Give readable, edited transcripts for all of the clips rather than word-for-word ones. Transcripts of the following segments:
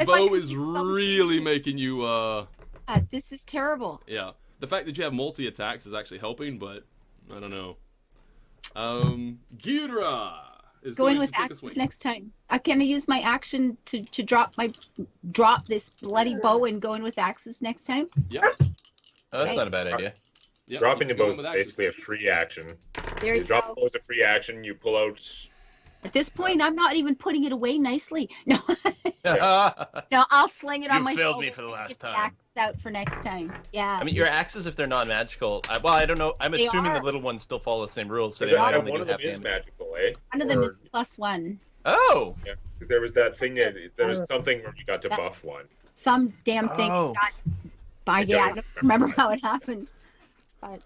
bow is really making you. This is terrible. Yeah, the fact that you have multi attacks is actually helping, but I don't know. Ghidra is Going going with to take a axes swing. next time. Can I use my action to drop this bloody bow and go in with axes next time? Yep. Oh, that's not a bad idea. Yep. Dropping the keep going bow is with axes. basically a free action. There You you drop go. the bow as a free action. You pull out. At this point, I'm not even putting it away nicely. No, no, I'll sling it on You my failed shoulder me for the and last get time. the axes out for next time. Yeah. I mean, your axes, if they're non-magical, well, I don't know. I'm They assuming are. the little ones still follow the same rules, so they Because might only one do of them half is damage. magical, eh? One of them Or- is +1. Oh! Yeah, because there was that thing that there was something where you got to That- buff one. Some damn thing Oh. got by. I Yeah, I don't don't remember how it happened. But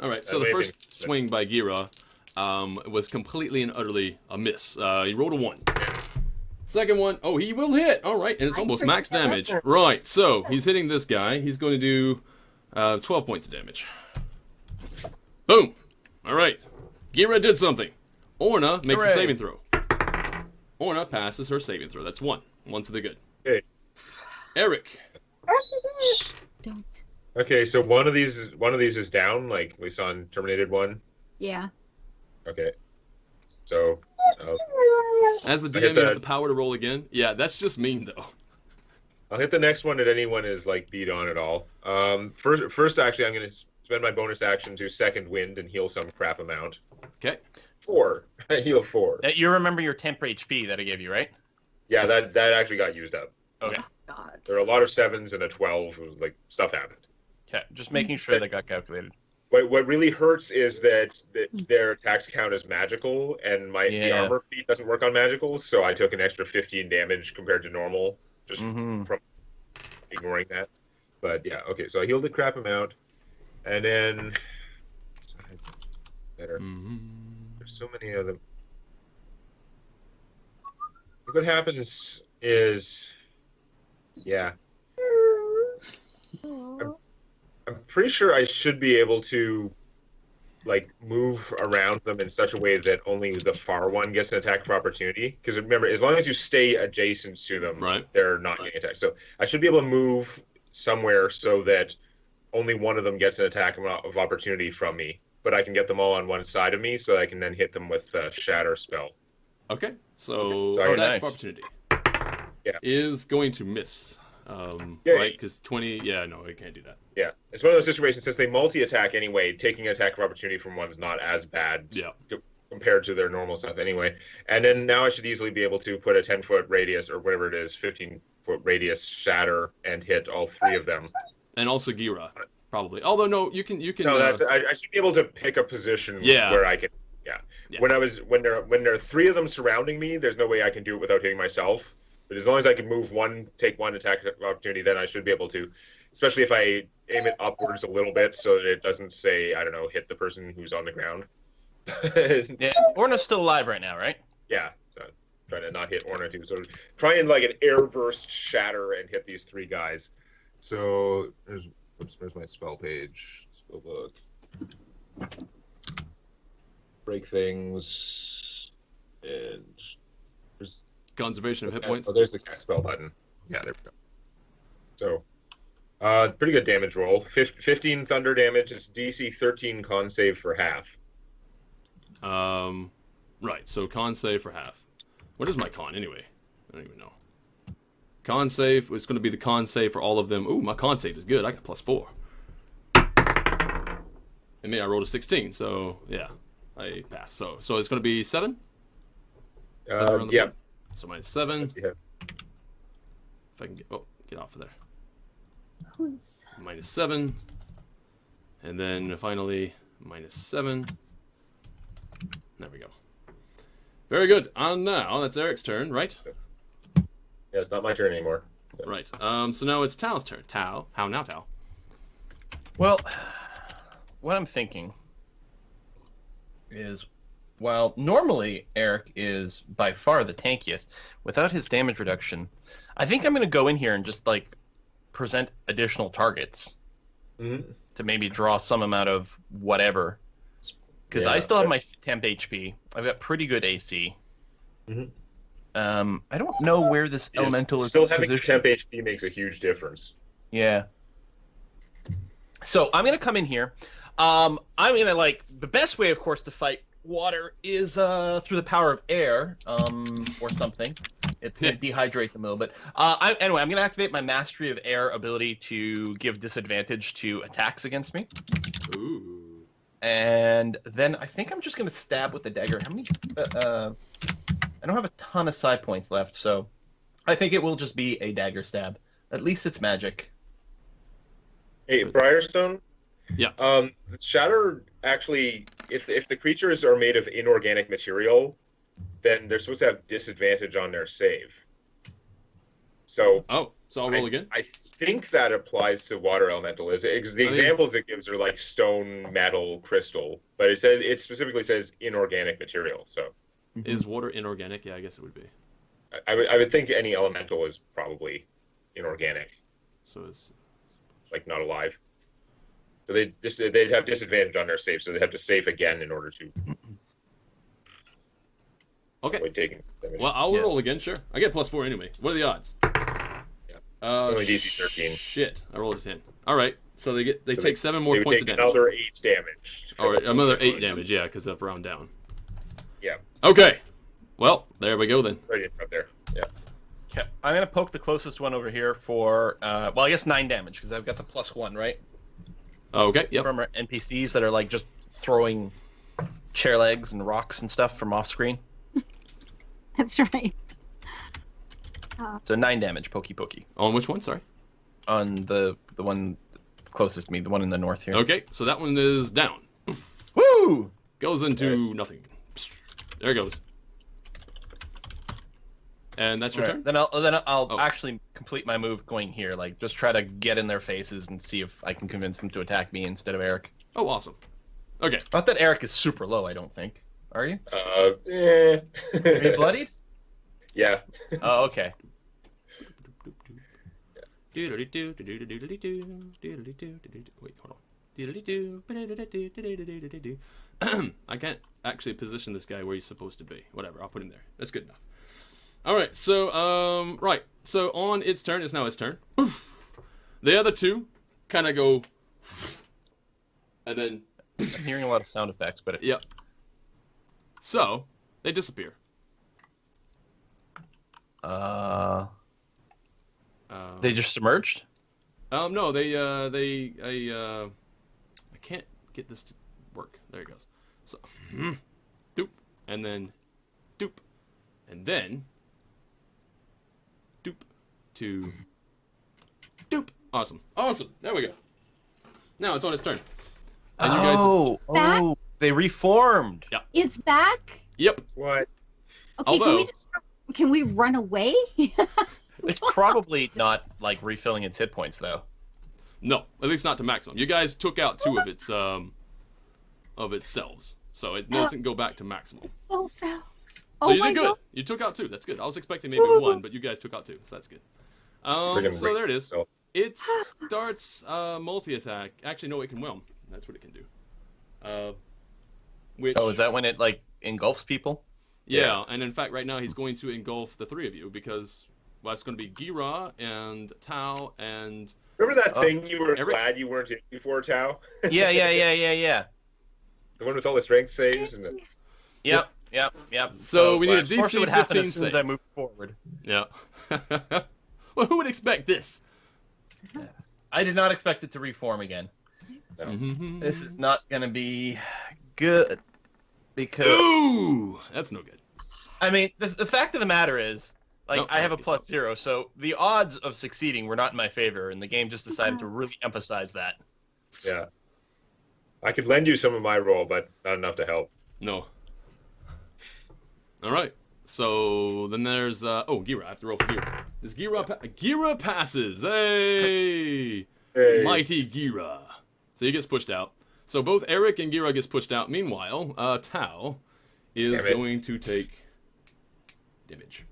All right, so the Amazing. first swing by Gira was completely and utterly a miss. He rolled a 1. Second one, oh, he will hit. All right, and it's almost max damage. Right, so he's hitting this guy. He's going to do 12 points of damage. Boom. All right, Gira did something. Orna makes a Hooray. saving throw. Orna passes her saving throw. That's 1. 1 to the good. Okay. Eric. don't. Okay, so one of these is down, like we saw in Terminated 1. Yeah. Okay. So As the I DM, hit you have that. the power to roll again. Yeah, that's just mean, though. I'll hit the next one that anyone is like beat on at all. First actually, I'm going to spend my bonus action to second wind and heal some crap amount. Okay. 4. I heal 4. You remember your temp HP that I gave you, right? Yeah, that actually got used up. Okay. God. There are a lot of 7s and a 12. It was like stuff happened. Okay, just making sure that got calculated. What really hurts is that their attacks count as magical, and the Yeah. armor feat doesn't work on magicals, so I took an extra 15 damage compared to normal, just Mm-hmm. from ignoring that. But yeah, okay, so I healed the crap amount, and then better. Mm-hmm. There's so many of them. What happens is, yeah, I'm pretty sure I should be able to, like, move around them in such a way that only the far one gets an attack of opportunity. Because remember, as long as you stay adjacent to them, Right. they're not getting attacked. So I should be able to move somewhere so that only one of them gets an attack of opportunity from me. But I can get them all on one side of me, so I can then hit them with the Shatter spell. Okay, so Sorry. attack Nice. of opportunity Yeah. is going to miss. Yay. Right? Because 20, yeah, no, I can't do that. Yeah, it's one of those situations, since they multi-attack anyway, taking attack of opportunity from one's not as bad Yeah. compared to their normal stuff anyway. And then now I should easily be able to put a 10-foot radius, or whatever it is, 15-foot radius Shatter and hit all 3 of them. And also Gira, probably. Although, no, you can. No, I should be able to pick a position Yeah. where I can. Yeah. Yeah. When there are 3 of them surrounding me, there's no way I can do it without hitting myself. But as long as I can move one, take one attack of opportunity, then I should be able to. Especially if I aim it upwards a little bit, so that it doesn't say, I don't know, hit the person who's on the ground. Yeah, Orna's still alive right now, right? Yeah. So trying to not hit Orna too. So try and like an airburst Shatter and hit these 3 guys. So where's my spell page? Spell book. Break things, and there's Conservation of hit points. Oh, there's the cast spell button. Yeah, there we go. So, pretty good damage roll. 15 thunder damage. It's DC 13 con save for half. Right, so con save for half. What is my con anyway? I don't even know. Con save is going to be the con save for all of them. Ooh, my con save is good. I got +4. And me, I rolled a 16, so yeah, I passed. So it's going to be 7? 7 around the Yeah. board. So minus 7. Yeah. If I can get off of there. Who's... Minus 7. And then finally, minus 7. There we go. Very good. And now, that's Eric's turn, right? Yeah, it's not my turn anymore. Right. So now it's Tao's turn. Tao. How now, Tao? Well, what I'm thinking is, while normally Eric is by far the tankiest, without his damage reduction, I think I'm going to go in here and just, like, present additional targets to maybe draw some amount of whatever. Because I still have my temp HP. I've got pretty good AC. I don't know where this elemental is Still having positioned. temp HP makes a huge difference. Yeah. So I'm gonna come in here. I'm gonna the best way, of course, to fight water is through the power of air, or something. It's gonna dehydrate them a little bit. Anyway, I'm gonna activate my Mastery of Air ability to give disadvantage to attacks against me. Ooh. And then I think I'm just gonna stab with the dagger. How many? I don't have a ton of side points left, so I think it will just be a dagger stab. At least it's magic. Hey, Briarstone. Yeah. Shatter actually, if the creatures are made of inorganic material, then they're supposed to have disadvantage on their save. So. Oh, so I'll roll again. I think that applies to water elemental. The examples it gives are like stone, metal, crystal, but it specifically says inorganic material. So. Is water inorganic? Yeah, I guess it would be. I would think any elemental is probably inorganic, So it's like not alive. So they'd have disadvantage on their save, so they'd have to save again in order to okay. avoid taking damage. Well, I'll roll again. Sure, I get +4 anyway. What are the odds? Yeah. It's only DC 13. Shit, I rolled a 10. All right, so they take 7 more They would points of take damage. another 8 damage. All right, another 8 damage. Yeah, because I've round down. Yeah. Okay. Well, there we go then. Right in front there. Yeah. Okay. I'm gonna poke the closest one over here for I guess 9 damage because I've got the +1, right? Okay. Yep. From our NPCs that are just throwing chair legs and rocks and stuff from off screen. That's right. So 9 damage, pokey. On which one? Sorry. On the one closest to me, the one in the north here. Okay, so that one is down. Woo! Goes into Nice. nothing. There it goes. And that's your Right. turn? Then I'll Oh. actually complete my move going here, just try to get in their faces and see if I can convince them to attack me instead of Eric. Oh, awesome. Okay. Not that Eric is super low, I don't think. Are you? Eh. Are you bloodied? Yeah. Oh, okay. Wait, hold on. I can't actually position this guy where he's supposed to be. Whatever, I'll put him there. That's good enough. All right, so right. So on its turn, it's now its turn. The other two kind of go, and then I'm hearing a lot of sound effects, but yep. So they disappear. They just emerged? No, I can't get this to work. There it goes. So, doop, and then, doop, and then, doop, to, doop. Awesome. There we go. Now it's on its turn. And you guys, Back? They reformed. It's back. yep. What? Okay, Although- can we run away? It's probably not refilling its hit points though. No, at least not to maximum. You guys took out 2 of its selves, so it doesn't go back to maximum. Oh, cells. So Oh you my did good. God. You took out 2. That's good. I was expecting maybe 1, but you guys took out 2, so that's good. Friggin' So there it is. so- It starts multi-attack. Actually, no, it can whelm. That's what it can do. Which? Oh, is that when it engulfs people? Yeah, and in fact, right now he's going to engulf the 3 of you because it's going to be Gira and Tao and Remember that thing you were Eric? glad you weren't in before, Tao? Yeah. The one with all the strength saves and Yep. So we need a of course DC it would happen 15 as soon as save. I move forward. yeah. Well, who would expect this? I did not expect it to reform again. No. Mm-hmm. This is not going to be good because Ooh, that's no good. I mean the fact of the matter is Nope, I have a it's +0, so the odds of succeeding were not in my favor, and the game just decided to really emphasize that. Yeah. I could lend you some of my roll, but not enough to help. No. All right. So then there's Gira. I have to roll for Gira. Does Gira passes? Hey, Hey. mighty Gira. So he gets pushed out. So both Eric and Gira gets pushed out. Meanwhile, Tao is Damn it. going to take damage.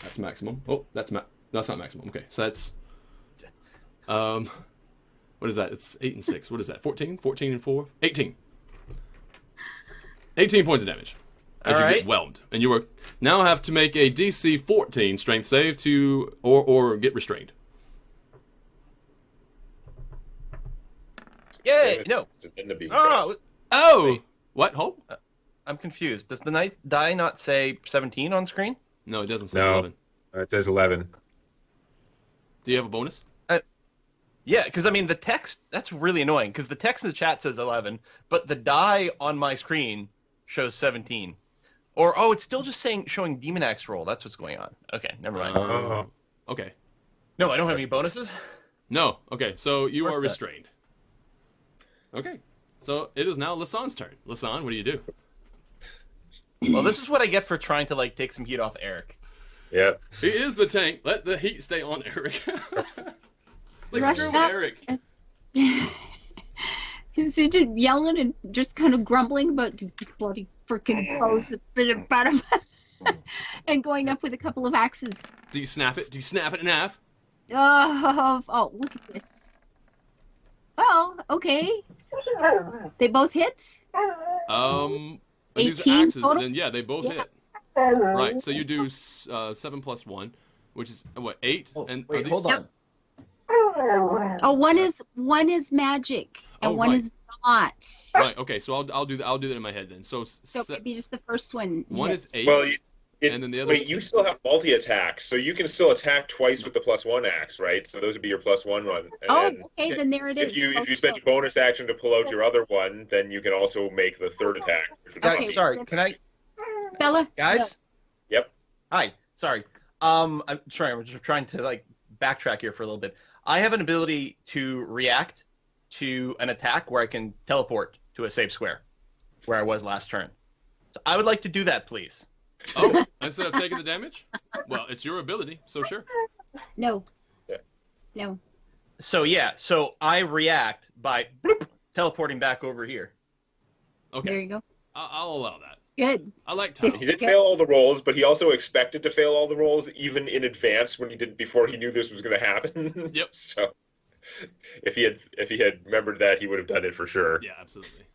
That's maximum. Oh, that's not maximum. Okay, so that's what is that? It's 8 and 6. What is that? 14? 14 and 4? 18. 18 points of damage. As All you right. get whelmed. And you now have to make a DC 14 strength save to or get restrained. Yay! No. Oh, Oh! Wait. What? Hold? I'm confused. Does the die not say 17 on screen? No, it doesn't say No. 11. It says 11. Do you have a bonus? Yeah, because I mean the text. That's really annoying. Because the text in the chat says 11, but the die on my screen shows 17. Or it's still just showing Demonac's roll. That's what's going on. Okay, never mind. Okay. No, I don't have any bonuses. No. Okay, so you Of course are not. restrained. Okay. So it is now Lasan's turn. Lasan, what do you do? Well, this is what I get for trying to take some heat off Eric. Yeah. He is the tank. Let the heat stay on Eric. Rush screw up. Eric. He's just yelling and just kind of grumbling about the bloody freaking clothes a bit about him. And going up with a couple of axes. Do you snap it? Do you snap it in half? Oh, look at this. Well, okay. They both hit. And these 18 axes, total? then yeah, they both Yeah. hit. Right, so you do 7 plus 1, which is, what, 8? Oh, and wait, are these- hold on. Oh, one is magic and Oh, one right. is not. Right, okay, so I'll do that in my head then. So, So maybe just the first one. one hits. is 8, Well, and then the other wait, you still have multi-attack, so you can still attack twice with the +1 axe, right? So those would be your +1 one. And Oh, then okay, then there it is. if you Both spend go. your bonus action to pull out your other one, then you can also make the third attack. Which would Guys, be- Okay. sorry, can I, Bella, guys? Yep. Hi, sorry. I'm sorry. I'm just trying to backtrack here for a little bit. I have an ability to react to an attack where I can teleport to a safe square, where I was last turn. So I would like to do that, please. Oh, instead of taking the damage? Well, it's your ability, so sure. no. Yeah. No. So yeah, so I react by bloop, teleporting back over here. There Okay, you go. I'll allow that. Good. I like Is- time. He did fail all the rolls, but he also expected to fail all the rolls even in advance when he did before he knew this was going to happen. Yep. So if he had remembered that, he would have done it for sure. Yeah, absolutely.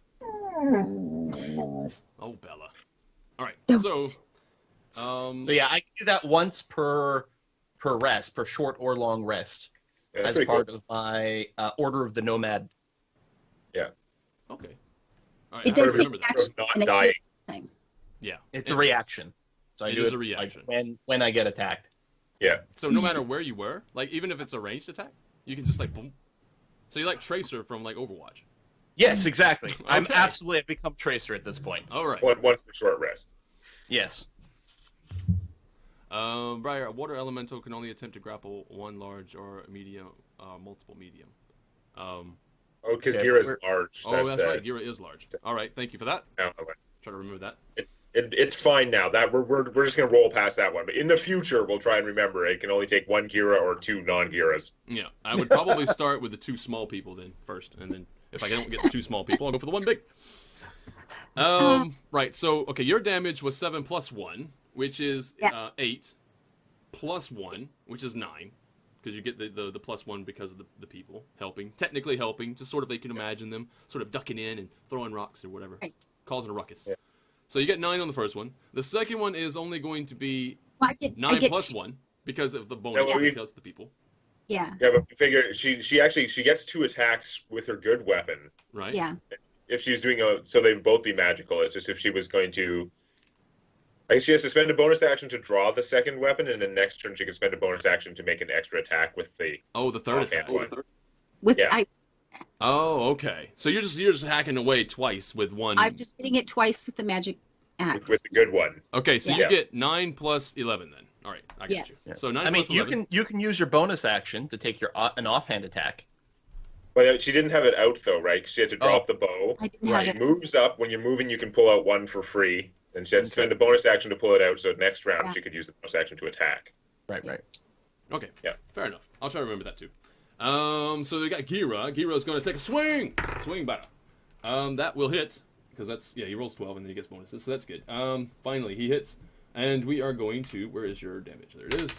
Oh, Bella. All right, Don't. so So yeah, I can do that once per rest, per short or long rest, Yeah, that's as pretty part cool. of my Order of the Nomad. okay. All right, It I does have to take remember that. action. Not and it dying. Thing. Yeah. It's And- a reaction. So I It do is it a reaction. when I get attacked. Yeah. So no matter where you were, even if it's a ranged attack, you can just boom. So you Tracer from Overwatch. Yes, exactly. I'm Okay. absolutely I've become Tracer at this point. All right. Once the short rest. Yes. Briar, a water elemental can only attempt to grapple one large or medium, multiple medium. Oh, because Yeah, Gira's we're- large. That's right. Gira is large. All right. Thank you for that. No, okay. Try to remember that. It's fine now. That we're just gonna roll past that one. But in the future, we'll try and remember it can only take one Gira or two non-Giras. Yeah, I would probably start with the 2 small people then first, and then if I don't get the 2 small people, I'll go for the 1 big. Right. So okay, your damage was 7 plus 1, which is Yes. 8, plus 1, which is 9, because you get the plus 1 because of the people technically helping, just sort of they can imagine them sort of ducking in and throwing rocks or whatever, Right. causing a ruckus. Yeah. So you get 9 on the first one. The second one is only going to be Well, I 9 get plus two. 1 because of the bonus Yeah, well, because of the people, Yeah. Yeah, but figure she gets 2 attacks with her good weapon. right? Yeah. If she's doing so they would both be magical. It's just if she was going to. I guess she has to spend a bonus action to draw the second weapon, and then next turn she can spend a bonus action to make an extra attack with the Oh, the third offhand attack. one. With Yeah. Oh, okay. So you're just hacking away twice with one. I'm just hitting it twice with the magic axe. with the good one. Okay, so Yeah. you get 9 plus 11 then. All right, I got Yes. you. So 9 I mean, plus 11. you can use your bonus action to take an offhand attack. But she didn't have it out though, right? 'Cause she had to drop the bow. I didn't Right. have She it. moves up. When you're moving, you can pull out one for free. And she had to spend a bonus action to pull it out. So next round Yeah. she could use the bonus action to attack. Right. Okay. Yeah. Fair enough. I'll try to remember that too. So they got Gira. Gira's going to take a swing. Swing battle. That will hit because he rolls 12 and then he gets bonuses. So that's good. Finally he hits, and we are going to. Where is your damage? There it is.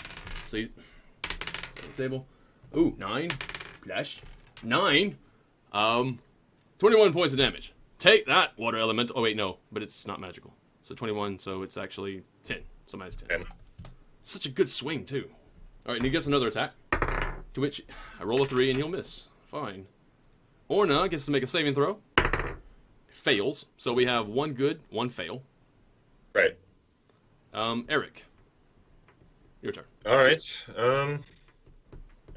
So he's on the table. Ooh, 9 plus 9. 21 points of damage. Take that, water elemental. Oh, wait, no. But it's not magical. So 21, so it's actually 10. So minus 10. 10. Such a good swing, too. Alright, and he gets another attack. To which I roll a 3 and he'll miss. Fine. Orna gets to make a saving throw. Fails. So we have 1 good, 1 fail. Right. Eric. Your turn. All right.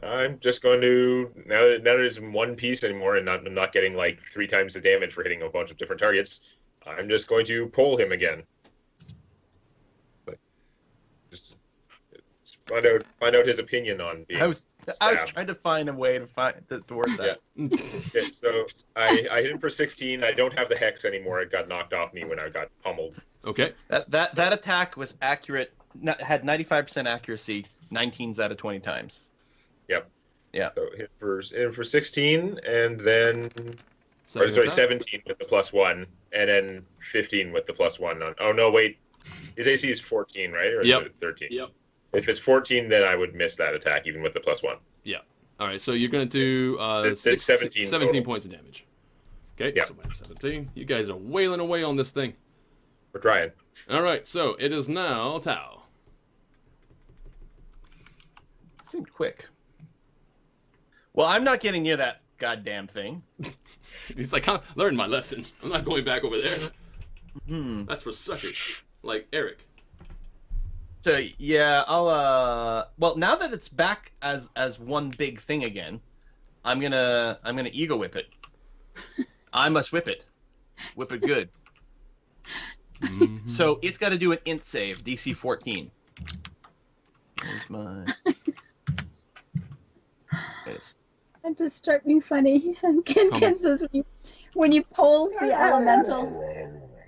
I'm just going to now that it's in one piece anymore, and I'm not getting like 3 times the damage for hitting a bunch of different targets. I'm just going to pull him again. Just find out his opinion on being I was stabbed. trying to find a way to word that. Okay, so I hit him for 16. I don't have the hex anymore. It got knocked off me when I got pummeled. Okay. That attack was accurate. Had 95% accuracy, 19s out of 20 times. Yep. Yeah. So hit for 16, and then Second attack. 17 with the +1, and then 15 with the +1. Oh no, wait. His AC is 14, right? Or is Yep. it 13? Yep. If it's 14, then I would miss that attack even with the +1. Yeah. All right, so you're going to do It's 17 total. points of damage. Okay, Yeah. so minus 17. You guys are wailing away on this thing. We're trying. All right, so it is now Tao. Seemed quick. Well, I'm not getting near that goddamn thing. He's like, I learned my lesson. I'm not going back over there. Hmm. That's for suckers. Like Eric. So yeah, I'll well, now that it's back as one big thing again, I'm gonna ego whip it. I must whip it. Whip it good. So it's got to do an int save, DC 14. Where's my? Yes. That just struck me funny. Ken says when you pull the elemental,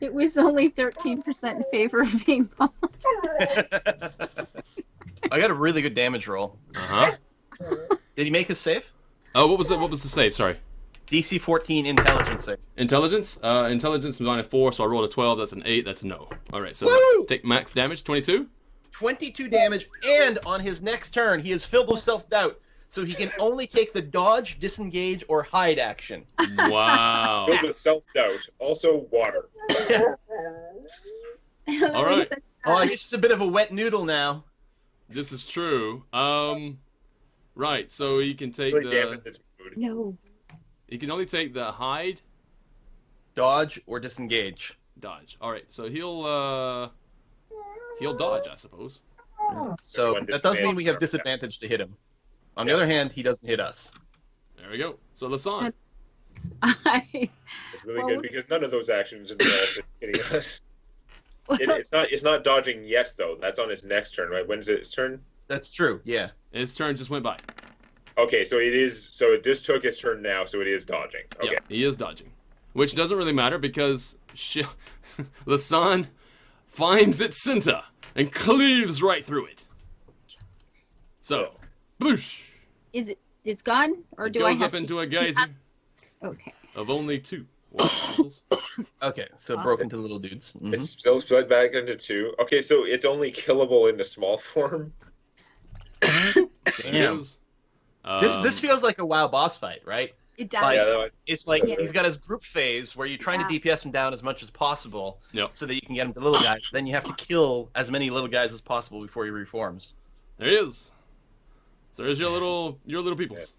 it was only 13% in favor of being pulled. I got a really good damage roll. Uh-huh. Did he make his save? Oh, what was the save? Sorry. DC 14 intelligence save. Intelligence? Intelligence minus 4, so I rolled a 12. That's an 8. That's a no. All right, so Woo! take max damage, 22. 22 damage, and on his next turn, he is filled with self-doubt, so he can only take the dodge, disengage, or hide action. Wow. Filled with self-doubt. Also water. All right. Oh, I guess it's a bit of a wet noodle now. This is true. Right, so he can take Really the... damage its mood. No. He can only take the hide, Dodge or disengage. dodge. All right, so he'll dodge, I suppose. So One that does mean we have disadvantage. disadvantage to hit him. On the other hand, he doesn't hit us. There we go. So Lasan. I, It's really Well, good because none of those actions involve hitting us. It's not dodging yet though. That's on his next turn, right? When's its turn? That's true, yeah. His turn just went by. Okay, so it is. So it just took its turn now, so it is dodging. Okay. Yeah, he is dodging, which doesn't really matter because Lasan finds its center and cleaves right through it. So, boosh! it's gone, or It do I goes have up into to? a geyser Okay. of only 2 water particles. Okay, so broken to little dudes. Mhm. It's still split back into 2. Okay, so it's only killable in the small form. There it Damn. is. This feels like a WoW boss fight, right? It does. Like- Yeah, that one. It's like Yeah. he's got his group phase where you're trying to DPS him down as much as possible, Yep. so that you can get him to little guys. Then you have to kill as many little guys as possible before he reforms. There he is. So there's your little peoples.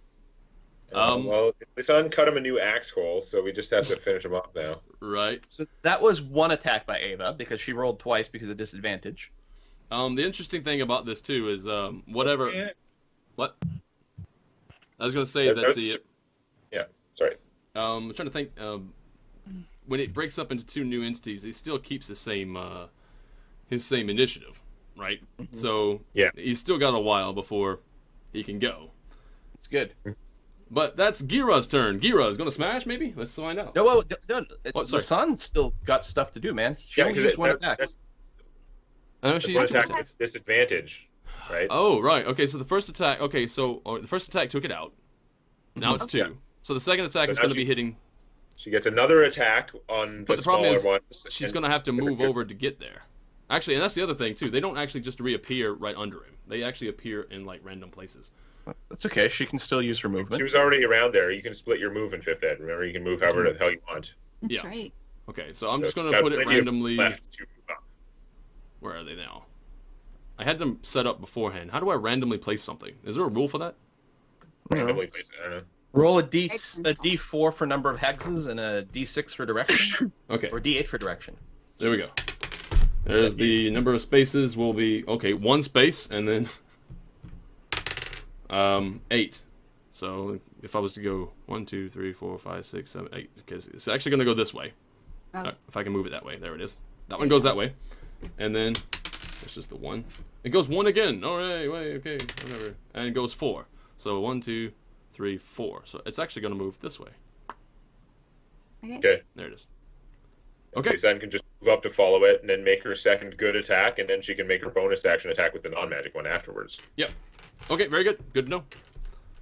Well, the sun cut him a new axe hole, so we just have to finish him off now. Right. So that was one attack by Ava because she rolled twice because of disadvantage. The interesting thing about this too is whatever. Yeah. What? I was gonna say Yeah, that that's the. Yeah, sorry. I'm trying to think. When it breaks up into 2 new entities, it still keeps the same his same initiative, right? So Yeah. he's still got a while before he can go. It's good. But that's Gira's turn. Gira is gonna smash, maybe. Let's find out. No, well, What, the sorry. sun's still got stuff to do, man. She Yeah, only because used one attack. that's I know the she one used 2 attack attacks. with disadvantage, right? Oh, right. Okay, so the first attack. Okay, so the first attack took it out. Now it's 2. Yeah. So the second attack So is now going to she- be hitting. She gets another attack on But the the problem smaller is, ones. she's and- going to have to move over to get there. Actually, and that's the other thing too. They don't actually just reappear right under him. They actually appear in like random places. That's okay. She can still use her movement. She was already around there. You can split your move in 5th ed. Remember, you can move however the hell you want. That's Yeah. right. Okay, so I'm just So going to put it plenty of randomly. left to move up. Where are they now? I had them set up beforehand. How do I randomly place something? Is there a rule for that? Randomly place it. I don't know. Roll a D4 for number of hexes and a D6 for direction, Okay, or D8 for direction. there we go. There's the number of spaces will be, okay, 1 space, and then 8. So if I was to go 1, 2, 3, 4, 5, 6, 7, 8, because it's actually going to go this way. Oh. If I can move it that way, there it is. That one goes that way, and then it's just the 1. It goes 1 again. All right, wait, okay, whatever, and it goes 4. So 1, 2, 3, 4. So it's actually going to move this way. Okay. There it is. Okay. Then can just move up to follow it, and then make her second good attack, and then she can make her bonus action attack with the non-magic one afterwards. Yep. Okay, very good. Good to know.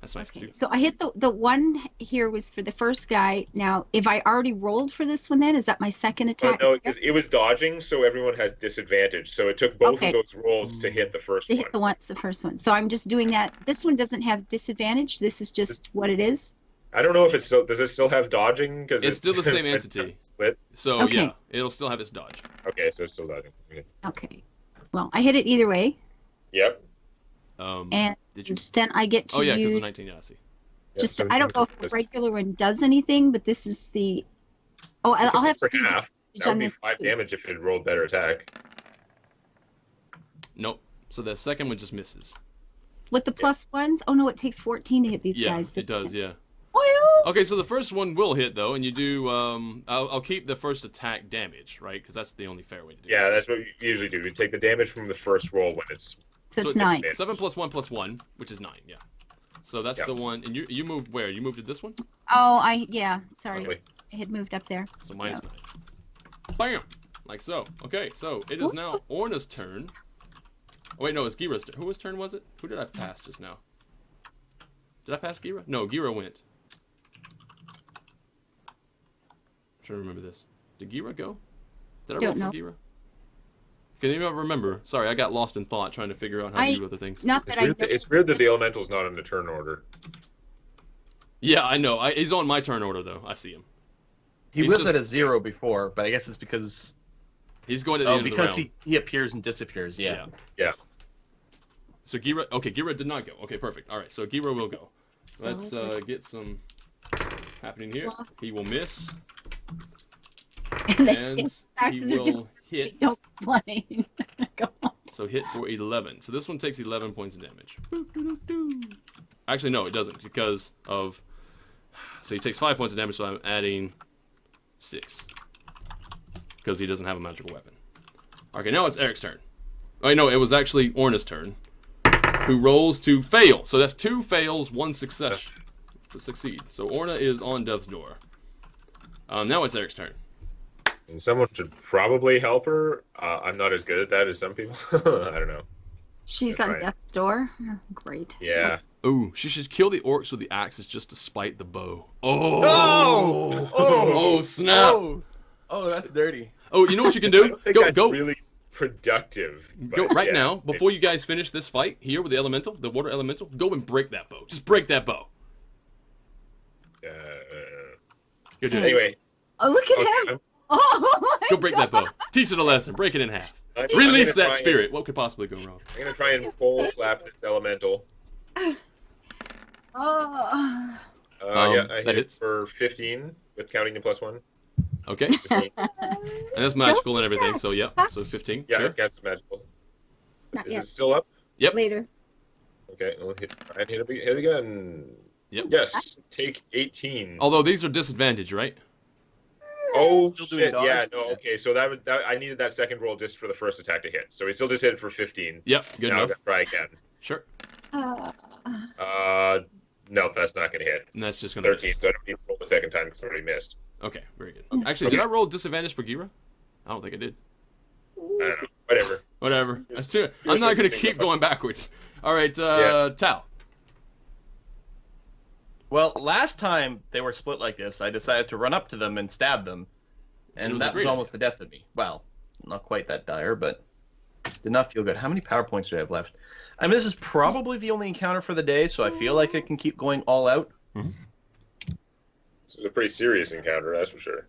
That's nice to Okay, do. so I hit the one here was for the first guy. Now, if I already rolled for this one, then is that my second attack? No, because it was dodging, so everyone has disadvantage. So it took both Okay. of those rolls to hit the first To one. hit the first one. So I'm just doing that. This one doesn't have disadvantage. This is just what it is. I don't know if it's still. Does it still have dodging? Because It's still the same entity. Split. So Okay. yeah, it'll still have its dodge. Okay, so it's still dodging. Okay. Okay. Well, I hit it either way, Yep. and Did you? then I get to Oh yeah, because use. the 19. Yeah, I see. Yep, Just so I don't know if the it's regular one does anything, but this is the. Oh, I'll have to for do half. damage That on would be this 5 too. damage if it rolled better attack. Nope. So the second one just misses. With the plus ones. Oh no, it takes 14 to hit these Yeah, guys. it does. Yeah. Oh, Okay, so the first one will hit though, and you do. I'll keep the first attack damage, right? Because that's the only fair way to do it. Yeah, that's what we usually do. We take the damage from the first roll when it's. so it's 9. 7 plus 1 plus 1, which is 9. Yeah. So that's Yep. the one, and you moved where? You moved to this one. Oh, yeah. Sorry, Lovely. I had moved up there. So minus 9. Bam! Like so. Okay, so it is now Orna's turn. Oh wait, no, it's Gira's turn. Whose turn was it? Who did I pass just now? Did I pass Gira? No, Gira went. I'm trying to remember this. Did Gira go? Did I roll Don't for Gira? Can anyone remember? Sorry, I got lost in thought trying to figure out how to do other things. Not that I know. It's weird that the elemental's not in the turn order. Yeah, I know. He's on my turn order though. I see him. He He's was just- at a 0 before, but I guess it's because He's going to the end of the because round. he appears and disappears. Yeah. Yeah. So Gira, okay, Gira did not go. Okay, perfect. All right, so Gira will go. Let's get some happening here. He will miss, And and his he taxes are will hit. Don't complain. Go on. So hit for 11. So this one takes 11 points of damage. Actually, no, it doesn't because of. So he takes 5 points of damage. So I'm adding 6 because he doesn't have a magical weapon. Okay, now it's Eric's turn. Oh no, it was actually Orna's turn, who rolls to fail. So that's 2 fails, 1 success to succeed. So Orna is on death's door. Now it's Eric's turn. And someone should probably help her. I'm not as good at that as some people. I don't know. She's That's on right. death's door. Oh, great. Yeah. Ooh, she should kill the orcs with the axes just to spite the bow. Oh! Oh! Oh! Snap! Oh, that's dirty. Oh, you know what you can I do? don't think Go, that's go, really productive. go but right yeah. now before you guys finish this fight here with the elemental, the water elemental. Go and break that bow. Just break that bow. Go do it. Anyway, Oh, look at okay, him. Oh, my Go break that God. bow. Teach it a lesson. Break it in half. I'm Release gonna that try spirit. What could possibly go wrong? I'm gonna try and pole slap this elemental. Oh. Yeah, I that hit hits. for 15 with counting the +1. Okay, 15. and that's magical and everything. So yeah, so 15. Yeah, Sure. that's magical. Not Is yet. it still up? Yep. Later. Okay, I'll hit it again. Yep. Yes, take 18. Although these are disadvantaged, right? Oh Still doing shit! Yeah, dodge? no. Okay, so that I needed that second roll just for the first attack to hit. So he still just hit it for 15. Yep. Good now enough. I'm gonna try again. Sure. No, that's not gonna hit. And that's just gonna 13. miss. So I don't need to roll the second time because I already missed. Okay, very good. Actually, did I roll disadvantage for Gira? I don't think I did. I don't know. Whatever. Whatever. That's too. I'm not gonna keep going backwards. All right, Tal. Well, last time they were split like this, I decided to run up to them and stab them, It and was a that was great almost the death of me. Well, not quite that dire, but did not feel good. How many power points do I have left? I mean, this is probably the only encounter for the day, so I feel like I can keep going all out. This was a pretty serious encounter, that's for sure.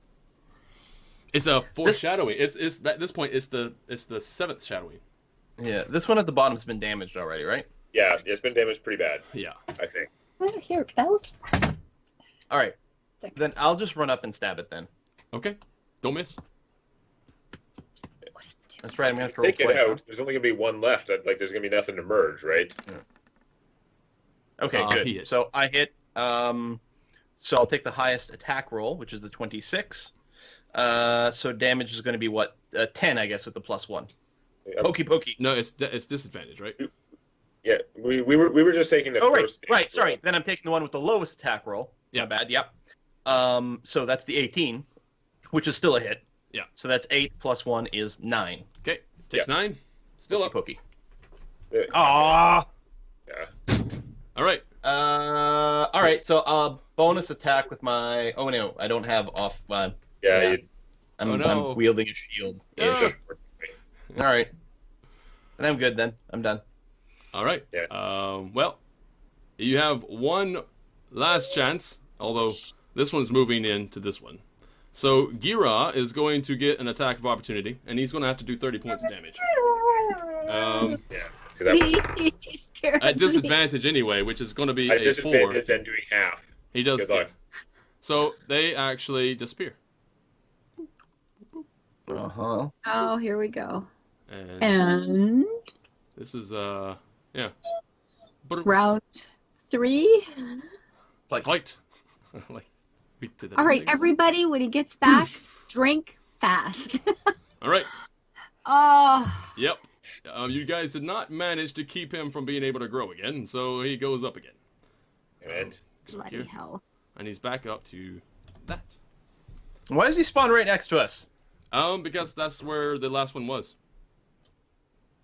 It's a foreshadowing. It's at this point. It's the 7th shadowing. Yeah, this one at the bottom's been damaged already, right? Yeah, it's been damaged pretty bad. Yeah. I think. Oh, here, bells. All right. Second. Then I'll just run up and stab it then. Okay. Don't miss. That's right. I'm gonna have to roll Take it twice. out. There's only gonna be one left. Like there's gonna be nothing to merge, right? Okay, He good. hits. So I hit. So I'll take the highest attack roll, which is the 26. So damage is going to be what? 10, I guess, with the +1. Yeah. Pokey pokey. No, it's disadvantage, right? Yeah, we were just taking the Oh right, first. right. Sorry. Then I'm taking the one with the lowest attack roll. Yeah. My bad. Yep. So that's the 18, which is still a hit. Yeah. So that's 8 + 1 is 9. Okay. Takes 9. Still up. Pokey. Yeah. Ah. Yeah. All right. All right. So bonus attack with my. Oh no, I don't have off. Yeah. Yeah. You, I'm, Oh, no. I'm wielding a shield. Yeah. All right. And I'm good then. I'm done. All right. Yeah. Well, you have one last chance, although this one's moving into this one. So Gira is going to get an attack of opportunity, and he's going to have to do 30 points of damage. yeah. See, that He's scared. At disadvantage anyway, which is going to be at a 4. disadvantage and doing half. He does. Good luck. So they actually disappear. Uh-huh. Oh, here we go. And And this is yeah. But round 3. fight. Like we did that All right, thing. everybody, when he gets back, drink fast. All right. Oh, Yep. You guys did not manage to keep him from being able to grow again, so he goes up again. And bloody hell. And he's back up to that. Why does he spawn right next to us? Because that's where the last one was.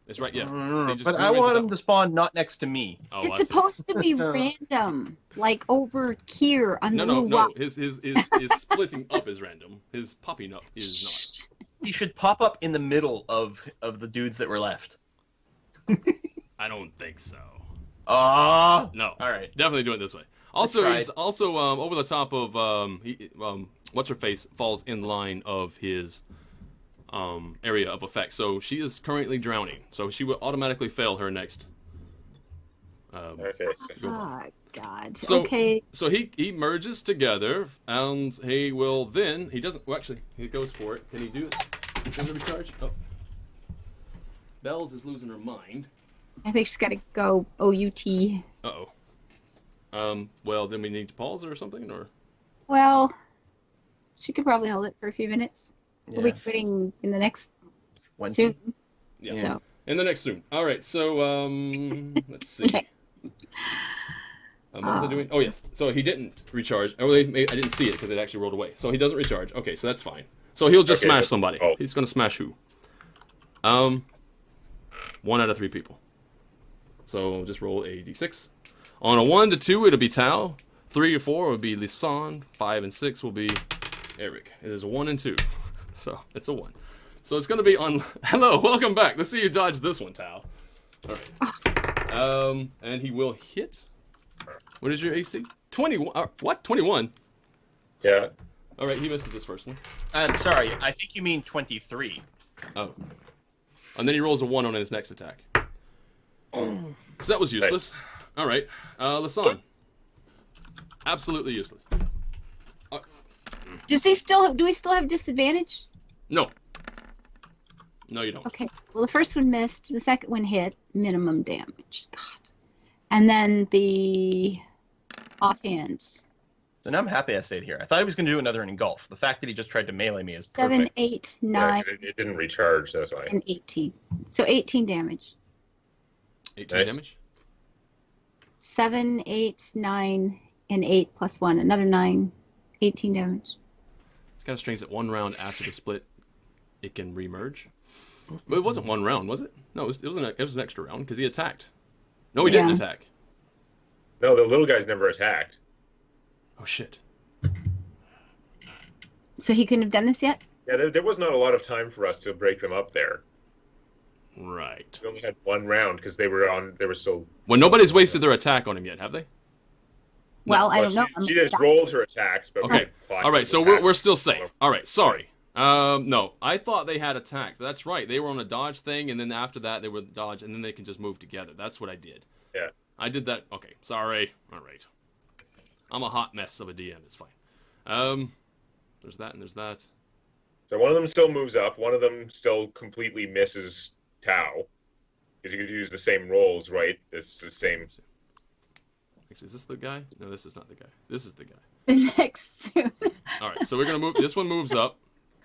It's right, yeah. So he just But grew I into want that him to spawn not next to me. Oh, I It's see. supposed to be random, like over here on No, the no, little no. rock. His splitting up is random. His popping up is He should pop up in the middle of the dudes that were left. not. I don't think so. Ah. No. All right. Definitely do it this way. Also, tried. he's also over the top of what's her face falls in line of his area of effect. So she is currently drowning. So she will automatically fail her next. okay. So, Oh, God. So- Okay. So he merges together, and he will then he doesn't. Well, actually, he goes for it. Can he do it? Can he recharge? Oh. Bells is losing her mind. I think she's got to go OUT. Uh oh. Well, then we need to pause or something, or Well, she could probably hold it for a few minutes. Yeah. We'll be quitting in the next When- soon. yeah. So, In the next soon. All right. So let's see. What was I doing? Oh yes. So he didn't recharge. Oh, I didn't see it because it actually rolled away. So he doesn't recharge. Okay, so that's fine. So he'll just Okay, smash so- somebody. oh. He's gonna smash who? 1 out of 3 people. So just roll a d6. On a 1 to 2, it'll be Tao. 3 to 4 will be Lisanne. 5 and 6 will be Eric. It is a 1 and 2. So it's a 1. So it's gonna be on. Hello, welcome back. Let's see you dodge this one, Tao. All right. And he will hit. What is your AC? 21. What? 21. yeah. All right, he misses this first one. I'm sorry. I think you mean 23. Oh. And then he rolls a 1 on his next attack. So that was useless. All right. Lisanne. Absolutely useless. do we still have disadvantage? No. No, you don't. Okay. Well, the first one missed. The second one hit. Minimum damage. God. And then the offhands. So now I'm happy I stayed here. I thought he was going to do another engulf. The fact that he just tried to melee me is 7, perfect. 8, Yeah, 9, 'cause it didn't recharge. That's why. and 18. So 18 damage. 18 Nice. damage. 7, 8, 9, and 8 plus 1. Another 9. 18 damage. It's kind of strange that 1 round after the split, it can remerge. But it wasn't 1 round, was it? No, it was an extra round because he attacked. No, he didn't Yeah. attack. No, the little guy's never attacked. Oh shit. So he couldn't have done this yet? Yeah, there was not a lot of time for us to break them up there. Right. We only had 1 round because they were still. Well, nobody's wasted their attack on him yet, have they? Well, I Well, don't know. she just rolled her attacks, but Okay. we fought All right, his so attacks. we're still safe. All right, sorry. No, I thought they had attack. That's right. They were on a dodge thing, and then after that they were dodge, and then they can just move together. That's what I did. Yeah. I did that. Okay, sorry. All right. I'm a hot mess of a DM. It's fine. There's that and there's that. So one of them still moves up. One of them still completely misses Tau. Because you could use the same rolls, right? It's the same. Actually, is this the guy? No, this is not the guy. This is the guy. Next to. All right, so we're gonna move. This one moves up.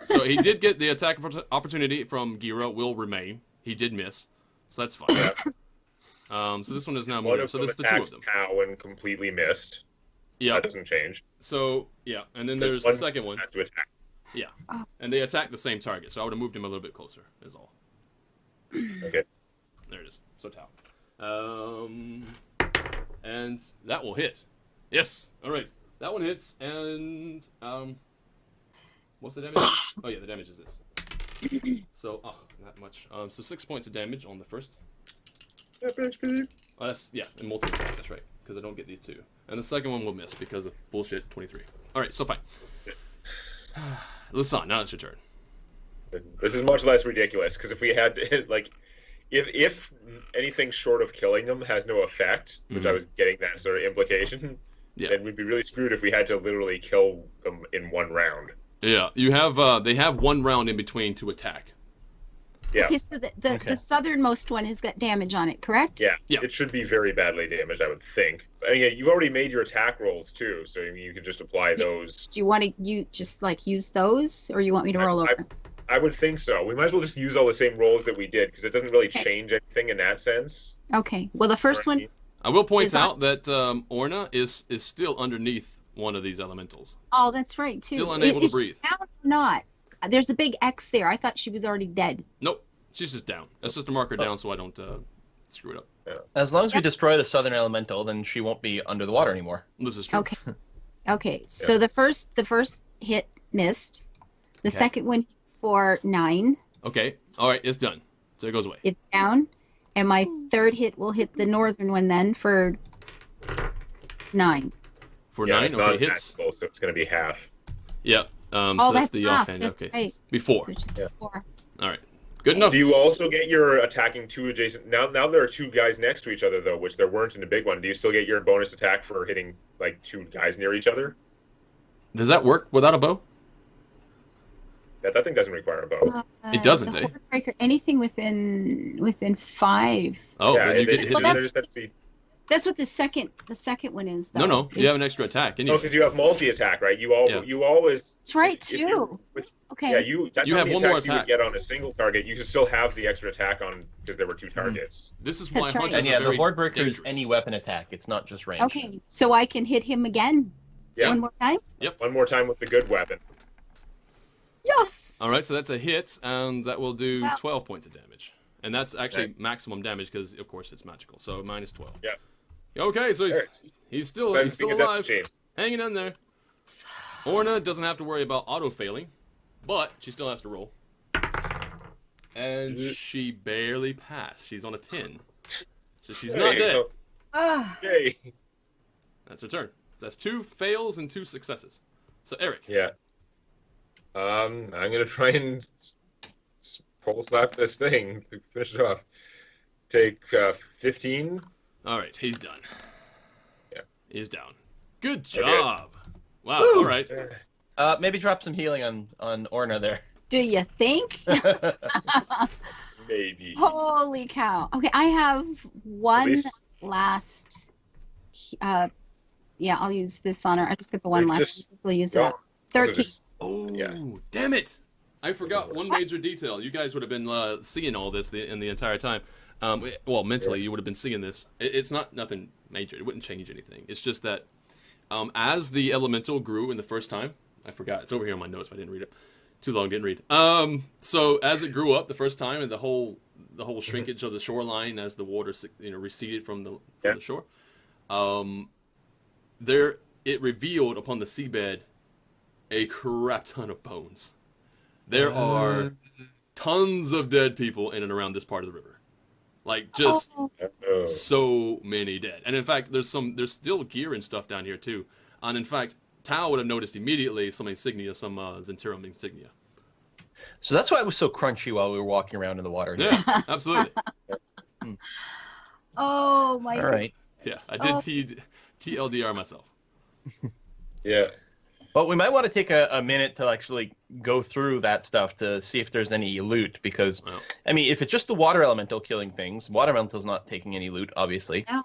So he did get the attack opportunity from Gira. Will remain. He did miss, so that's fine. So this one is now One moving. of So them this is the two attacks of them. Tau and completely missed. Yeah. That doesn't change. So yeah, and then there's the second one. Has to attack. Yeah, and they attack the same target. So I would have moved him a little bit closer. Is all. Okay. There it is. So Tau. And that will hit. Yes. All right. That one hits. And what's the damage? Oh yeah, the damage is this. So not much. So 6 points of damage on the first. Oh, that's and multi attack. That's right. Because I don't get these two. And the second one will miss because of bullshit 23. All right. So fine. Lisan, now it's your turn. This is much less ridiculous because if we had like, if anything short of killing them has no effect, which I was getting that sort of implication, then we'd be really screwed if we had to literally kill them in one round. Yeah, you have. They have 1 round in between to attack. Yeah. Okay, so the southernmost one has got damage on it, correct? Yeah. Yeah. It should be very badly damaged, I would think. But again, you've already made your attack rolls too, so you can just apply those. Do you want to use those, or you want me to roll over? I would think so. We might as well just use all the same rolls that we did because it doesn't really change anything in that sense. Okay. Well, the first one. I will point out that Orna is still underneath one of these elementals. Oh, that's right too. Still unable to breathe. She down or not? There's a big X there. I thought she was already dead. Nope, she's just down. That's just to mark her down so I don't screw it up. As long as we destroy the southern elemental, then she won't be under the water anymore. This is true. Okay. Okay. So the first hit missed. The second one for 9. Okay. All right. It's done. So it goes away. It's down, and my third hit will hit the northern one then for 9. For Yeah, 9. it's not Okay. Hits. tactical, so it's going to be half. Yeah. So Oh, that's that's the half. offhand. That's Okay. right. Before. So just 4. All right. Good enough. Do you also get your attacking 2 adjacent? Now there are 2 guys next to each other though, which there weren't in the big one. Do you still get your bonus attack for hitting like 2 guys near each other? Does that work without a bow? That thing doesn't require a bow. It doesn't, the eh? Breaker, anything within 5. Oh, yeah, then you get hit. Well, there just has to be. That's what the second one is. Though. No. You have an extra attack. No, because you have multi attack, right? You always. That's right if you- too. Okay. Yeah, that's You how have many one more attacks you would attack. get on a single target. You can still have the extra attack on because there were 2 targets. This is why That's right. hunters And are yeah, the very Horde Breaker is dangerous. any weapon attack. It's not just range. Okay, so I can hit him again. Yeah. One more time. One more time with the good weapon. Yes. All right, so that's a hit, and that will do 12. 12 points of damage. And that's actually maximum damage because, of course, it's magical. So minus 12. Yeah. Okay, so There. he's still Being a death alive, machine. hanging in there. Orna doesn't have to worry about auto failing, but she still has to roll. And she barely passed. She's on a 10. So she's not Hey, dead. so- Ah. Yay. That's her turn. So that's 2 fails and 2 successes. So Eric. Yeah. I'm gonna try and pole slap this thing to finish it off. Take 15. All right, he's done. Yeah. He's down. Good job. Wow. All right. Maybe drop some healing on Orna there. Do you think? Maybe. Holy cow. Okay, I have one least- last. Yeah, I'll use this on her. I just got the one Like, last. just We'll use it go. up. 13. Oh, Yeah. damn it! I forgot one major detail. You guys would have been seeing all this in the entire time. Well, mentally, you would have been seeing this. It's not nothing major. It wouldn't change anything. It's just that as the elemental grew in the first time, I forgot. It's over here on my notes, but I didn't read it. Too long, didn't read. So as it grew up the first time, and the whole shrinkage of the shoreline as the water receded from the shore, it revealed upon the seabed a crap ton of bones. There are tons of dead people in and around this part of the river. Like, just Oh, so many dead. And in fact, there's still gear and stuff down here too. And in fact, Tao would have noticed immediately some insignia, some Zentirum insignia. So that's why it was so crunchy while we were walking around in the water. Yeah, absolutely. Oh my All right. Yeah, I did TLDR myself. Yeah. Well, we might want to take a minute to actually go through that stuff to see if there's any loot, because, Well. I mean, if it's just the water elemental killing things, water elemental's not taking any loot, obviously. No.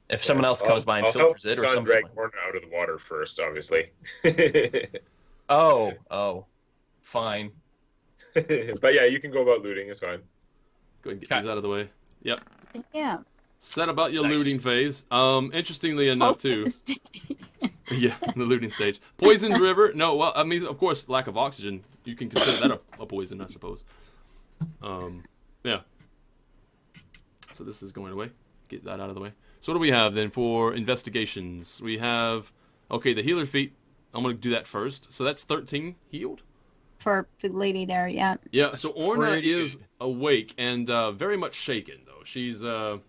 If someone else comes by and I'll filters help it or Sun something. drag Horn out of the water first, obviously. Oh, fine. But yeah, you can go about looting. It's fine. Go ahead and get these out of the way. Yep. Yeah. Set about your Nice. looting phase. Interestingly enough, too. Mistake. Yeah, the looting stage. Poisoned river. No, well, I mean, of course, lack of oxygen. You can consider that a poison, I suppose. Yeah. So this is going away. Get that out of the way. So what do we have then for investigations? We have, okay, the healer feat. I'm going to do that first. So that's 13 healed. For the lady there, yeah. Yeah, so Orna Pretty is good. awake and very much shaken, though. She's going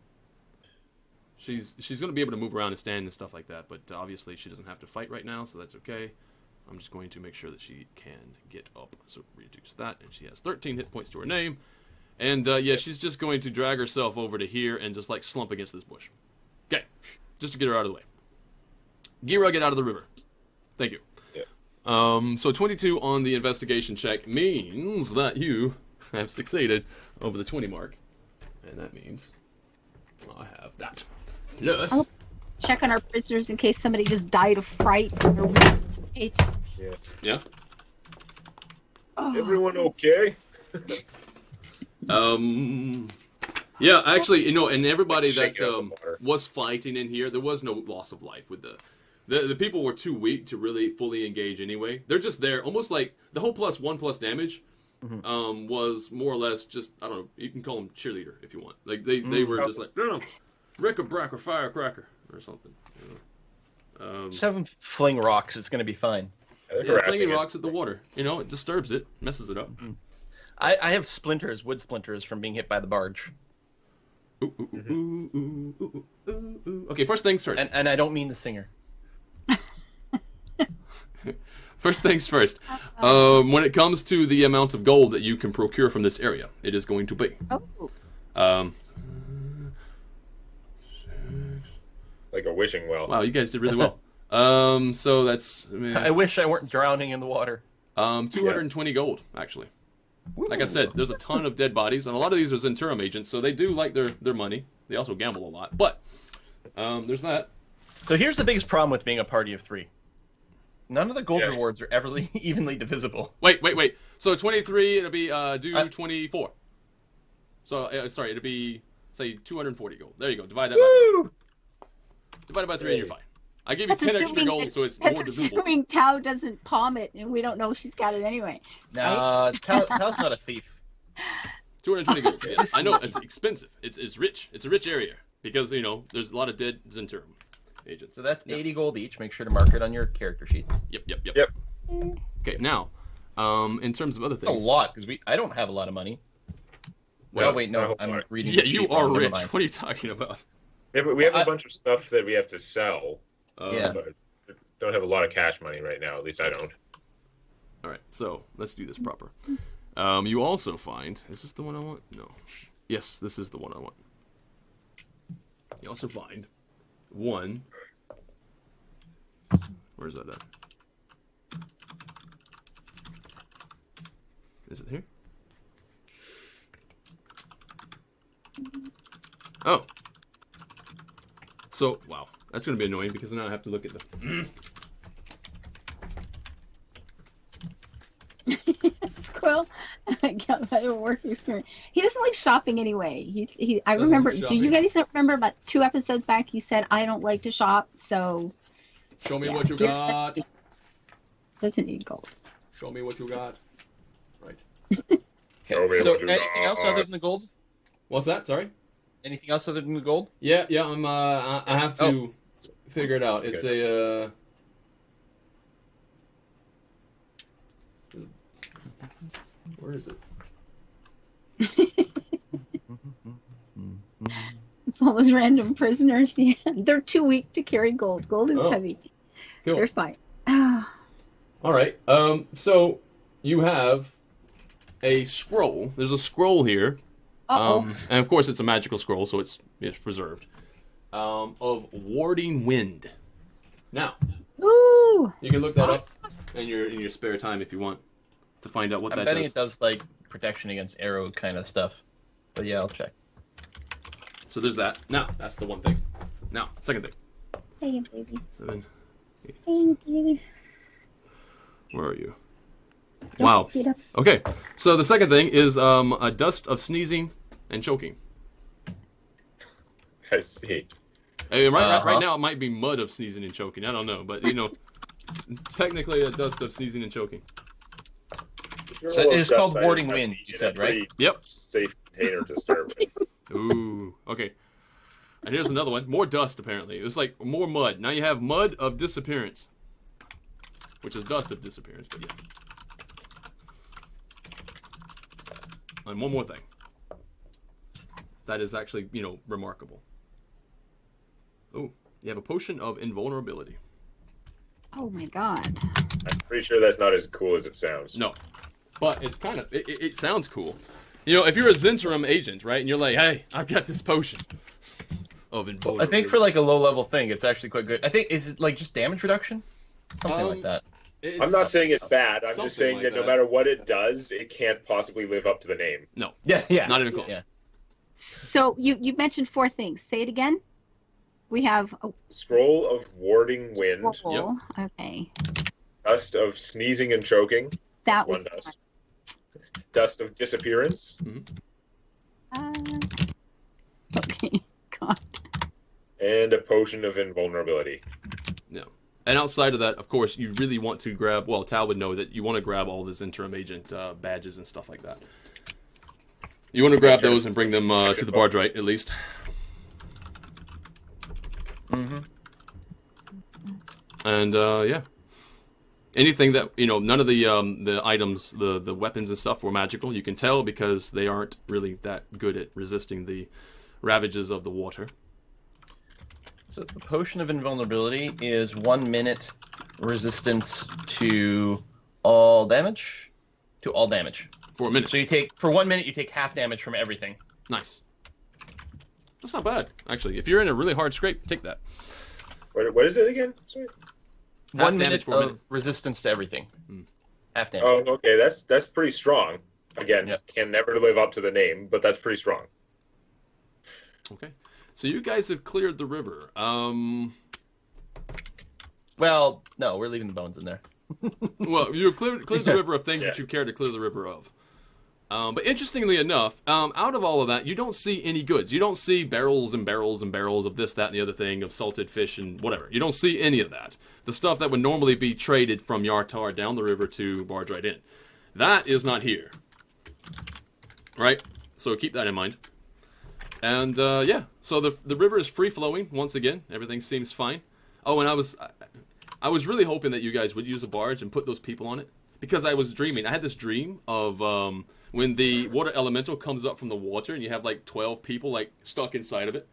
to be able to move around and stand and stuff like that, but obviously she doesn't have to fight right now, so that's okay. I'm just going to make sure that she can get up. So reduce that, and she has 13 hit points to her name. And yeah, she's just going to drag herself over to here and just like slump against this bush. Okay, just to get her out of the way. Gira, get out of the river. Thank you. Yeah. So 22 on the investigation check means that you have succeeded over the 20 mark. And that means I have that. Yes. Oh. Check on our prisoners in case somebody just died of fright or weird state. Yeah. Yeah. Oh. Everyone okay? Yeah, actually, you know, and everybody that Shake it out of the water. was fighting in here, there was no loss of life with the people were too weak to really fully engage anyway. They're just there, almost like the whole +1 damage was more or less just, I don't know, you can call them cheerleader if you want. Like they were just like, no, brick-a-brack or firecracker or something. You know? Just have them fling rocks. It's going to be fine. They're Yeah, harassing flinging it. rocks at the water. You know, it disturbs it, messes it up. I have splinters, wood splinters from being hit by the barge. Ooh, ooh, ooh, ooh, ooh, ooh, ooh. Okay, first things first. And I don't mean the singer. First things first. When it comes to the amount of gold that you can procure from this area, it is going to be. Oh. Like a wishing well. Wow, you guys did really well. So that's I wish I weren't drowning in the water. 220 gold, actually. Like I said, there's a ton of dead bodies, and a lot of these are Zentrum agents, so they do like their money. They also gamble a lot, but there's that. So here's the biggest problem with being a party of 3. None of the gold Yes. rewards are ever evenly divisible. Wait. So 23, it'll be do 24. So sorry, it'll be say 240 gold. There you go. Divide that by 3. Divide it by 3 and you're fine. I gave you That's 10 extra assuming gold, that- so it's more That's divisible. assuming Tao doesn't palm it, and we don't know she's got it anyway. Nah, Tal's not a thief. 220 gold. Yes. I know it's expensive. It's rich. It's a rich area because you know there's a lot of dead Zentrum agents. So that's 80 gold each. Make sure to mark it on your character sheets. Yep. Yep. Okay, now, in terms of other That's a things. lot, because I don't have a lot of money. Well, wait, no, I'm reading Yeah, the you sheet are wrong, never rich. mind. What are you talking about? Yeah, but we have a bunch of stuff that we have to sell. Yeah. But don't have a lot of cash money right now. At least I don't. All right, so let's do this proper. You also find, is this the one I want? No. Yes, this is the one I want. You also find one. Where's that at? Is it here? Oh. So, wow. That's going to be annoying because now I have to look at the... Quill, got better work experience. He doesn't like shopping anyway. I Doesn't remember. like Do you shopping. guys remember about 2 episodes back? He said, "I don't like to shop, so Show me Yeah. what you got. doesn't need gold." Show me what you got. Right. Show me Okay, so what you anything else got. other than the gold? What's that? Sorry? Anything else other than the gold? Yeah, I'm, I have to figure it out. It's a, where is it? It's all those random prisoners. Yeah, they're too weak to carry gold. Gold is Oh. heavy. Cool. They're fine. All right. So you have a scroll. There's a scroll here. Uh-oh. And of course, it's a magical scroll, so it's preserved. Of warding wind. Now, Ooh. you can look that up in your spare time if you want to find out what I'm that betting does. it does like protection against arrow kind of stuff. But yeah, I'll check. So there's that. Now, that's the one thing. Now, second thing. Hey, baby. 7. Hey, baby. Where are you? Don't Wow. beat up. Okay. So the second thing is a dust of sneezing and choking. I see. Hey, right Uh-huh. now it might be mud of sneezing and choking. I don't know, but it's technically a dust of sneezing and choking. So it's called warding wind, you said, right? Yep. Safe container to start with. Ooh. Okay. And here's another one. More dust, apparently. It's like more mud. Now you have mud of disappearance. Which is dust of disappearance, but yes. And one more thing. That is actually, remarkable. Ooh. You have a potion of invulnerability. Oh my god. I'm pretty sure that's not as cool as it sounds. No. But it's kind of... It sounds cool. If you're a Zentrum agent, right? And you're like, hey, I've got this potion of invulnerability. I think for like a low-level thing, it's actually quite good. I think, is it like just damage reduction? Something like that. I'm not saying it's bad. I'm just saying like that no matter what it does, it can't possibly live up to the name. No. Yeah. Not even close. Yeah. So you mentioned 4 things. Say it again. We have a Scroll of warding wind, scroll. Okay. dust of sneezing and choking, That one was dust, dust of disappearance, uh, okay. God. and a potion of invulnerability. Yeah. And outside of that, of course, you really want to grab... Well, Tal would know that you want to grab all this interim agent badges and stuff like that. You want to grab those and bring them to the barge, right, at least. Mm-hmm. And, yeah. Anything that, none of the items, the weapons and stuff were magical. You can tell because they aren't really that good at resisting the ravages of the water. So the potion of invulnerability is 1 minute resistance to all damage. For a minute. So for 1 minute, you take half damage from everything. Nice. That's not bad, actually. If you're in a really hard scrape, take that. What is it again? Sorry. Half 1 damage minute for a minute. of resistance to everything. Half damage. Oh, okay. That's pretty strong. Again, Yep. can never live up to the name, but that's pretty strong. Okay. So you guys have cleared the river. Well, no, we're leaving the bones in there. Well, you've cleared the river of things Yeah. that you care to clear the river of. But interestingly enough, out of all of that, you don't see any goods. You don't see barrels and barrels and barrels of this, that, and the other thing, of salted fish and whatever. You don't see any of that. The stuff that would normally be traded from Yartar down the river to Barge Right In. That is not here. Right? So keep that in mind. And, yeah. So the river is free-flowing, once again. Everything seems fine. Oh, and I was really hoping that you guys would use a barge and put those people on it. Because I was dreaming. I had this dream of when the water elemental comes up from the water and you have like 12 people like stuck inside of it.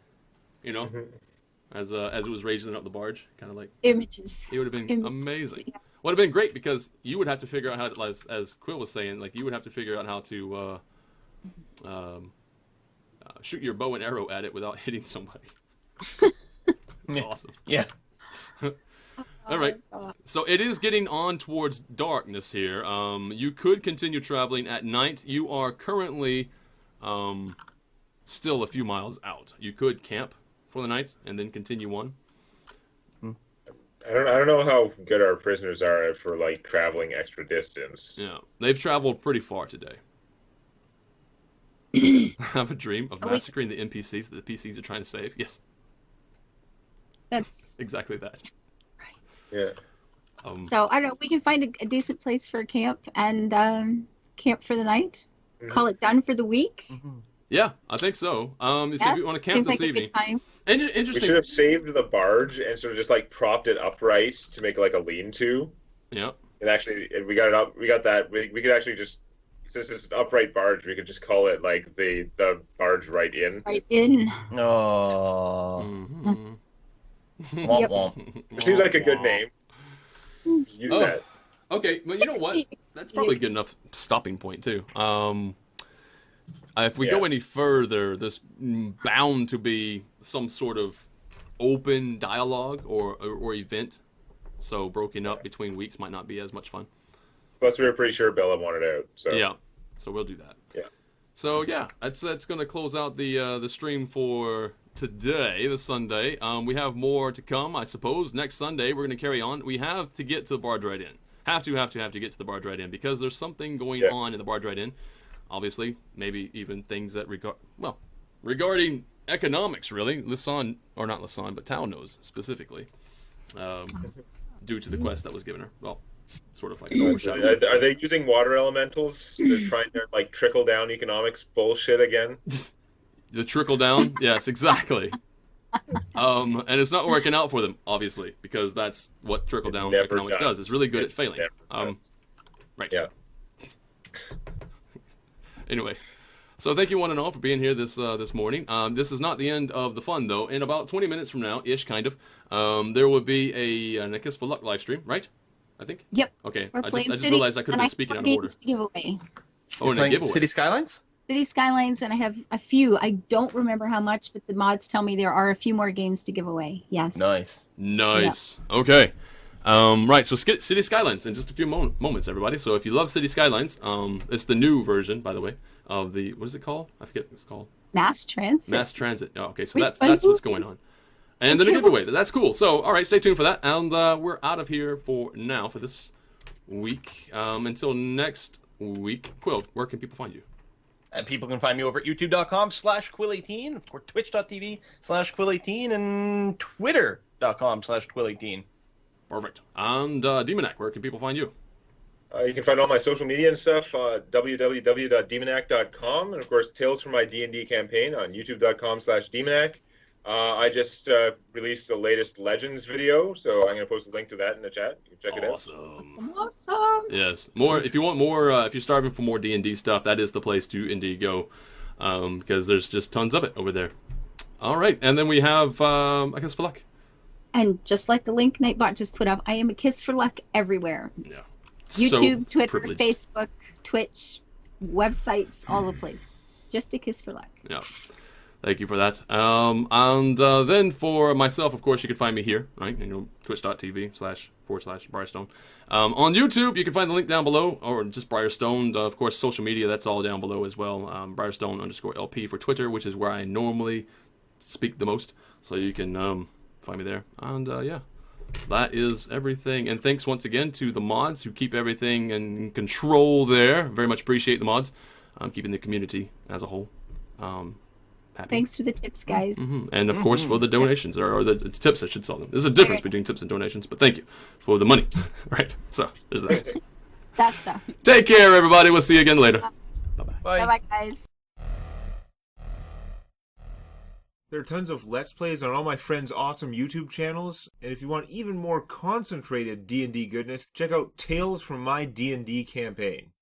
As it was raising up the barge. Kind of like... Images. It would have been amazing. Yeah. Would have been great because you would have to figure out how to, as Quill was saying, like you would have to figure out how to shoot your bow and arrow at it without hitting somebody. Awesome. Yeah. All right. So it is getting on towards darkness here. You could continue traveling at night. You are currently still a few miles out. You could camp for the night and then continue on. I don't know how good our prisoners are for like traveling extra distance. Yeah, they've traveled pretty far today. I have a dream of massacring the NPCs that the PCs are trying to save. Yes, That's exactly that. Yeah. so. I don't know. We can find a decent place for a camp and camp for the night. Call it done for the week. Yeah, I think so. So if you want to camp Seems this like evening, a good time. We interesting. should have saved the barge and sort of just like propped it upright to make like a lean-to. Yeah. And actually, we got it up. We got that. We could actually just, since it's an upright barge, we could just call it like the barge right in. Right in. Oh. Mhm. Womp Yep. womp. It seems like a good name. Use Oh. that. Okay, well, you know what? That's probably a good enough stopping point too. If we go any further, there's bound to be some sort of open dialogue or event. So broken up between weeks might not be as much fun. Plus, we were pretty sure Bella wanted out. So yeah, so we'll do that. Yeah. So yeah, that's going to close out the stream for today, the Sunday. We have more to come, I suppose. Next Sunday, we're going to carry on. We have to get to the Barred Right Inn. Have to get to the Barred Right Inn because there's something going on in the Barred Right Inn. Obviously, maybe even things that regarding economics, really. Lisanne, or not Lisanne, but Tao knows specifically, due to the quest that was given her. Well, sort of like an overshadow. Are they using water elementals to try and like trickle down economics bullshit again? The trickle down, yes, exactly. And it's not working out for them, obviously, because that's what trickle down economics does. It's really good at failing. Right. Yeah. Anyway, so thank you one and all for being here this morning. This is not the end of the fun, though. In about 20 minutes from now, ish, kind of, there will be a Kiss for Luck live stream, right? I think. Yep. Okay. I just realized I could have been speaking out of order. To give away. Oh, and a giveaway. City Skylines? City Skylines, and I have a few. I don't remember how much, but the mods tell me there are a few more games to give away. Yes. Nice. Nice. Yep. Okay. Right, so City Skylines in just a few moments, everybody. So if you love City Skylines, it's the new version, by the way, of the, what is it called? I forget what it's called. Mass Transit. Mass Transit. Oh, okay, so that's what's going on. And then a giveaway. That's cool. So, all right, stay tuned for that. And we're out of here for now for this week. Until next week. Quill, where can people find you? People can find me over at youtube.com/Quill18, of course, twitch.tv/Quill18, and twitter.com/Quill18. Perfect. And Demonac, where can people find you? You can find all my social media and stuff www.demonac.com, and of course Tales from my D&D campaign on youtube.com/Demonac. I just released the latest Legends video, so I'm going to post a link to that in the chat. You can check it out. Awesome. Yes. More. If you want more, if you're starving for more D&D stuff, that is the place to indeed go, because there's just tons of it over there. All right, and then we have I Kiss for Luck. And just like the link Nightbot just put up, I am a Kiss for Luck everywhere. Yeah. YouTube, So Twitter, privileged. Facebook, Twitch, websites, all the places. Just a Kiss for Luck. Yeah. Thank you for that. And then for myself, of course, you can find me here, right? Twitch.tv//Briarstone. On YouTube, you can find the link down below, or just Briarstone. Of course, social media, that's all down below as well. Briarstone_LP for Twitter, which is where I normally speak the most. So you can find me there. And yeah, that is everything. And thanks once again to the mods who keep everything in control there. Very much appreciate the mods. Keeping the community as a whole happy. Thanks for the tips, guys. And of course for the donations, or it's tips I should tell them. There's a difference between tips and donations, but thank you for the money. Right, so there's that. That stuff. Take care, everybody. We'll see you again later. Bye-bye. Bye-bye, guys. There are tons of Let's Plays on all my friends' awesome YouTube channels, and if you want even more concentrated D&D goodness, check out Tales from my D&D campaign.